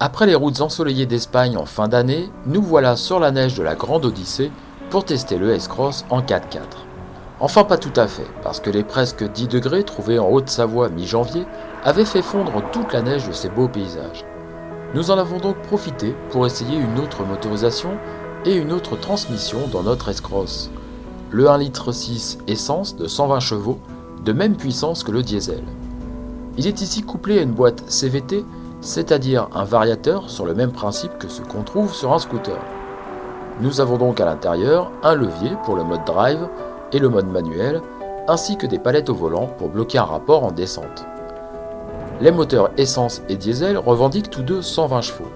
Après les routes ensoleillées d'Espagne en fin d'année, nous voilà sur la neige de la Grande Odyssée pour tester le S-Cross en 4x4. Enfin pas tout à fait, parce que les presque 10 degrés trouvés en Haute-Savoie mi-janvier avaient fait fondre toute la neige de ces beaux paysages. Nous en avons donc profité pour essayer une autre motorisation et une autre transmission dans notre S-Cross. Le 1,6 litre essence de 120 chevaux, de même puissance que le diesel. Il est ici couplé à une boîte CVT, c'est-à-dire un variateur sur le même principe que ce qu'on trouve sur un scooter. Nous avons donc à l'intérieur un levier pour le mode drive et le mode manuel, ainsi que des palettes au volant pour bloquer un rapport en descente. Les moteurs essence et diesel revendiquent tous deux 120 chevaux.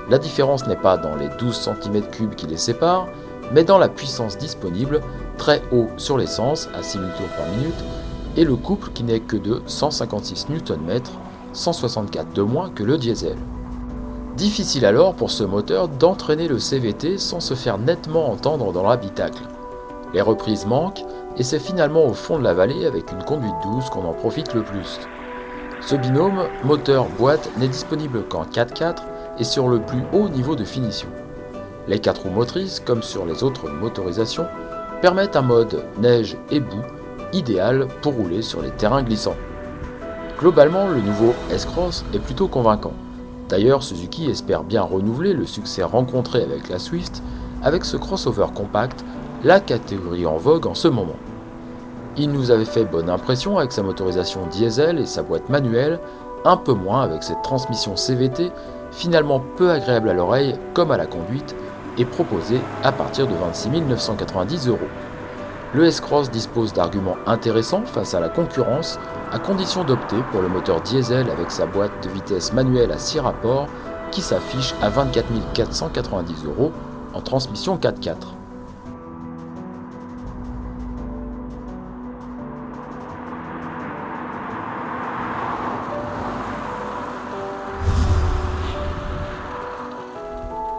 La différence n'est pas dans les 12 cm3 qui les séparent, mais dans la puissance disponible, très haut sur l'essence à 6000 tours par minute, et le couple qui n'est que de 156 Nm, 164 de moins que le diesel. Difficile alors pour ce moteur d'entraîner le CVT sans se faire nettement entendre dans l'habitacle. Les reprises manquent et c'est finalement au fond de la vallée avec une conduite douce qu'on en profite le plus. Ce binôme moteur-boîte n'est disponible qu'en 4x4 et sur le plus haut niveau de finition. Les 4 roues motrices, comme sur les autres motorisations, permettent un mode neige et boue idéal pour rouler sur les terrains glissants. Globalement, le nouveau S-Cross est plutôt convaincant. D'ailleurs, Suzuki espère bien renouveler le succès rencontré avec la Swift avec ce crossover compact, la catégorie en vogue en ce moment. Il nous avait fait bonne impression avec sa motorisation diesel et sa boîte manuelle, un peu moins avec cette transmission CVT, finalement peu agréable à l'oreille comme à la conduite, et proposée à partir de 26 990 €. Le S-Cross dispose d'arguments intéressants face à la concurrence, à condition d'opter pour le moteur diesel avec sa boîte de vitesse manuelle à 6 rapports qui s'affiche à 24 490 € en transmission 4x4.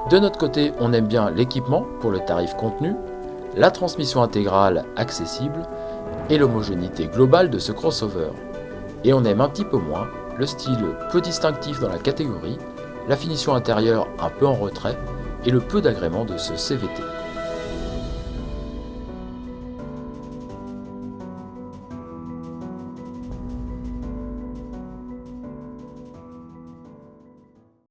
De notre côté, on aime bien l'équipement pour le tarif contenu, la transmission intégrale accessible et l'homogénéité globale de ce crossover. Et on aime un petit peu moins le style peu distinctif dans la catégorie, la finition intérieure un peu en retrait et le peu d'agrément de ce CVT.